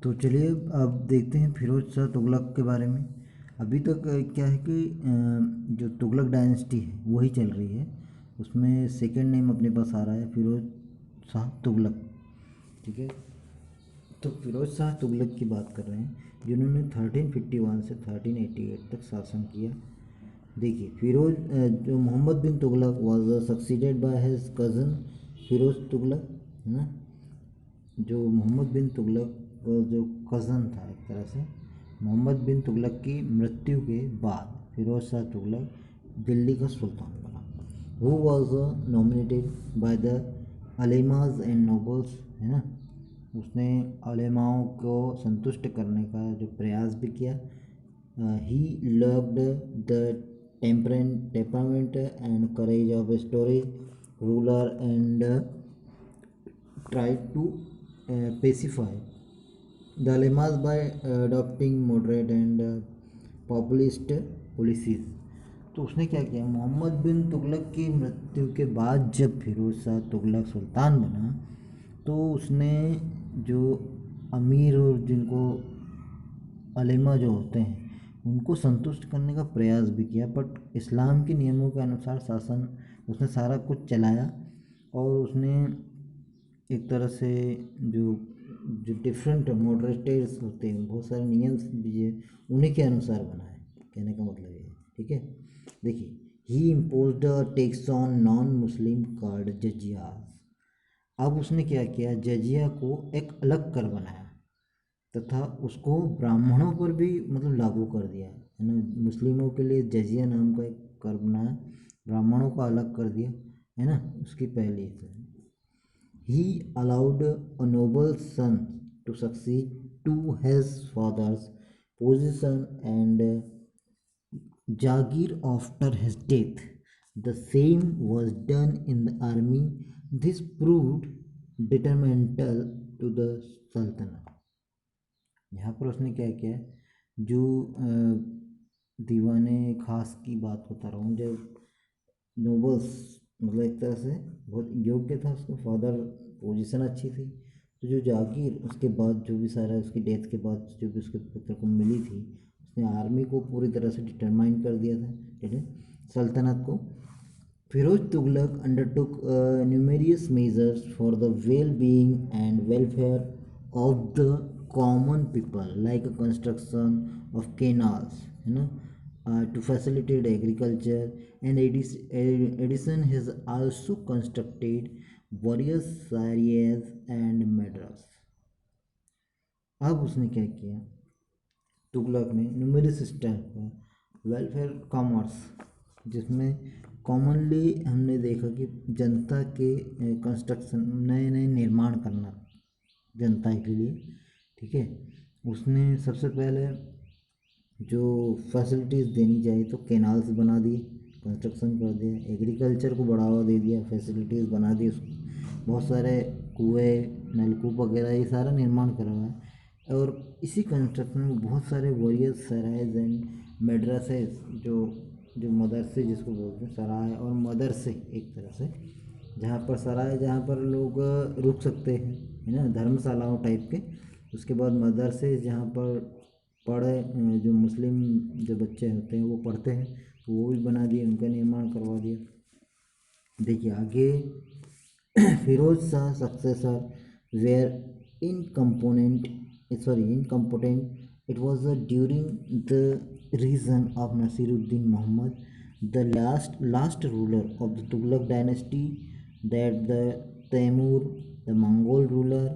तो चलिए अब देखते हैं फिरोज शाह तुगलक के बारे में। अभी तक क्या है कि जो तुगलक डायनेस्टी है वही चल रही है। उसमें सेकंड नेम अपने पास आ रहा है फिरोज शाह तुगलक। ठीक है, तो फिरोज शाह तुगलक की बात कर रहे हैं जिन्होंने 1351 से 1388 तक शासन किया। देखिए फिरोज जो Mohammad bin Tughlaq was succeeded by his cousin Firoz Tughlaq, है ना। जो मोहम्मद बिन तुगलक जो कज़न था एक तरह से, मोहम्मद बिन तुगलक की मृत्यु के बाद फिरोज शाह तुगलक दिल्ली का सुल्तान बना। Who was nominated by the अलेमाज एंड नोबल्स, है ना। उसने अलेमाओं को संतुष्ट करने का जो प्रयास भी किया। He loved the temperament and courage of storage ruler and tried to pacify the dilemmas by adopting moderate and populist policies। तो उसने क्या किया, मोहम्मद बिन तुगलक की मृत्यु के बाद जब फिरोज शाह तुगलक सुल्तान बना तो उसने जो अमीर और जिनको अलेमा जो होते हैं उनको संतुष्ट करने का प्रयास भी किया, बट इस्लाम के नियमों के अनुसार शासन उसने सारा कुछ चलाया। और उसने एक तरह से जो जो डिफरेंट मॉडरेटर्स होते हैं बहुत सारे नियम भी है उन्हीं के अनुसार बना है, कहने का मतलब ये है। ठीक है, देखिए he imposed tax on non Muslim called जजिया। अब उसने क्या किया, जजिया को एक अलग कर बनाया तथा उसको ब्राह्मणों पर भी मतलब लागू कर दिया, है ना। मुस्लिमों के लिए जजिया नाम का एक कर बनाया, ब्राह्मणों को अलग कर दिया, है ना। उसकी पहली he allowed a noble son to succeed to his father's position and Jagir after his death. The same was done in the army. This proved detrimental to the Sultanate। यहाँ पर उसने क्या किया, जो दीवाने खास की बात बता रहा हूँ, जब नोबल्स मतलब एक तरह से बहुत योग्य था, उसका फादर पोजीशन अच्छी थी, तो जो जागीर उसके बाद जो भी सारा उसकी डेथ के बाद जो भी उसके पुत्र को मिली थी उसने आर्मी को पूरी तरह से डिटरमाइन कर दिया था, ठीक है, सल्तनत को। Firoz Tughlaq undertook numerous measures for the well being and welfare of the common people like construction of canals, है ना, to facilitate agriculture, and addition has also constructed various areas and madras। अब उसने क्या किया, तुगलक ने न्यूमेरियस सिस्टम का welfare commerce, जिसमें commonly हमने देखा कि जनता के कंस्ट्रक्शन नए नए निर्माण करना जनता के लिए, ठीक है। उसने सबसे पहले जो फैसिलिटीज़ देनी चाहिए तो कैनाल्स बना दिए, कंस्ट्रक्शन कर दिया, एग्रीकल्चर को बढ़ावा दे दिया, फैसिलिटीज़ बना दी, उसको बहुत सारे कुएँ नलकूप वगैरह ये सारा निर्माण करवाया। और इसी कंस्ट्रक्शन में बहुत सारे वॉरियर्स सरायज एंड मद्रासेस, जो जो मदरसे जिसको बोलते हैं, सराय और मदरसे एक तरह से, जहाँ पर सराय जहाँ पर लोग रुक सकते हैं, है ना, धर्मशालाओं टाइप के। उसके बाद मदरसे जहाँ पर पढ़े जो मुस्लिम जो बच्चे होते हैं वो पढ़ते हैं, तो वो भी बना दिए, उनका निर्माण करवा दिया। देखिए आगे Firoz Shah successor were incompetent. It was during the reign of Nasiruddin Mohammad the last ruler of the Tughlaq dynasty that the Timur the Mongol ruler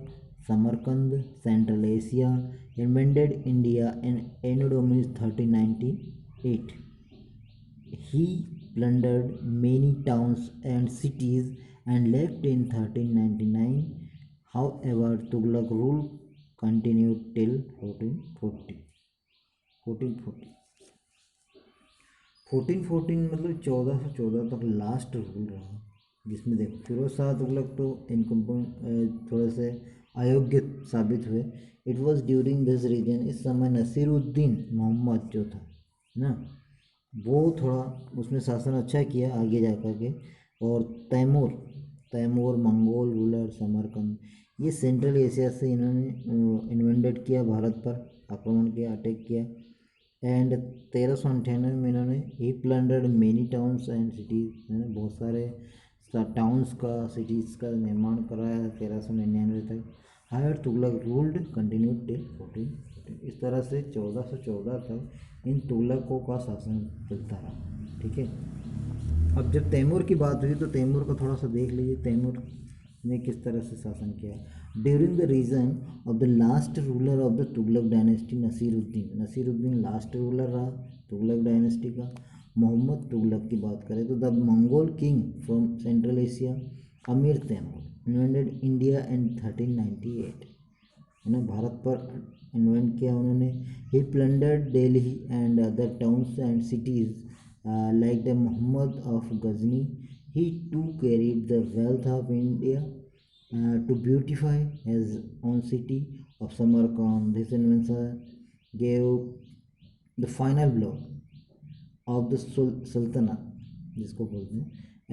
Samarkand, Central Asia, invaded India in Anno Domini 1398। He plundered many towns and cities and left in 1399। However, Tughlaq rule continued till 1440। 1414 मतलब 1414 तक last rule रहा, जिसमें देखो फिरोज शाह तुगलक तो थोड़े से अयोग्य साबित हुए। It was during this reign, इस समय नसीरुद्दीन मोहम्मद जो था ना, वो थोड़ा उसने शासन अच्छा किया आगे जा कर के। और तैमूर मंगोल रूलर समरकंद, ये सेंट्रल एशिया से इन्होंने इन्वेंटेड किया, भारत पर आक्रमण किया, अटैक किया। एंड 1398 में इन्होंने he plundered many towns and cities, है ना, बहुत सारे टाउन्स का, सिटीज़ का निर्माण कराया 1399 तक। हायर तुगलक रूल्ड कंटिन्यूड टिल 1414। इस तरह से 1414 तक इन तुगलकों का शासन चलता रहा। ठीक है, अब जब तैमूर की बात हुई तो तैमूर को थोड़ा सा देख लीजिए, तैमूर ने किस तरह से शासन किया। During the reign of the last ruler of the Tughlaq dynasty Nasiruddin, Nasiruddin last ruler रहा तुगलक डायनेस्टी का। मोहम्मद तुगलक की बात करें तो the Mongol king from central Asia अमीर तैमूर इन्वेंटेड इंडिया इन 1398, है ना, भारत पर इन्वेंट किया उन्होंने। He plundered Delhi and other towns and cities like the Muhammad of Ghazni. He too carried the wealth of India to beautify his own city of Samarkand. This invention gave the final blow of the Sultanate, जिसको बोलते हैं,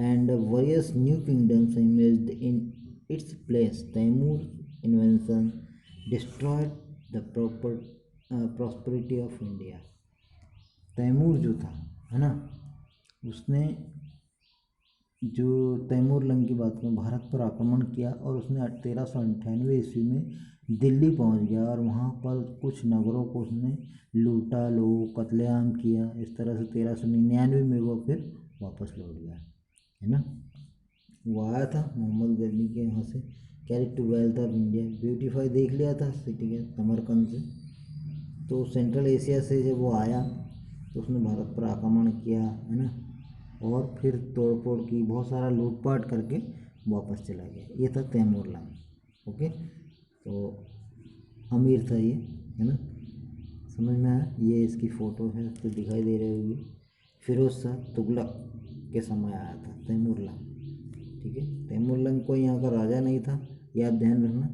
and various new kingdoms emerged in its place. Taimur's invention destroyed the prosperity of India. Taimur जो था, है ना, उसने, जो Taimur lung की बात करूँ, भारत पर आक्रमण किया और उसने 1398 ईस्वी में दिल्ली पहुंच गया और वहाँ पर कुछ नगरों को उसने लूटा, लोगों को कत्लेआम किया। इस तरह से 1399 में वो फिर वापस लौट गया, है ना। वो आया था मोहम्मद गजनी के यहाँ से, carried to wealth of India, beautify देख लिया था सिटी के समरकंद से। तो सेंट्रल एशिया से जब वो आया तो उसने भारत पर आक्रमण किया, है ना, और फिर तोड़फोड़ की, बहुत सारा लूटपाट करके वापस चला गया। ये था तैमूर लंग। ओके, तो अमीर था ये, है ना, समझ में आया। ये इसकी फ़ोटो है तो दिखाई दे रही होगी। फिरोज शाह तुगलक के समय आया था तैमूर लंग। ठीक है, तैमूर लंग कोई यहाँ का राजा नहीं था, ये आप ध्यान रखना।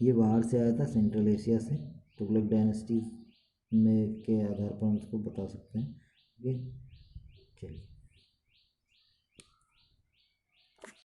ये बाहर से आया था, सेंट्रल एशिया से, तुगलक डायनेस्टी में के आधार पर हम उसको बता सकते हैं। ओके, चलिए।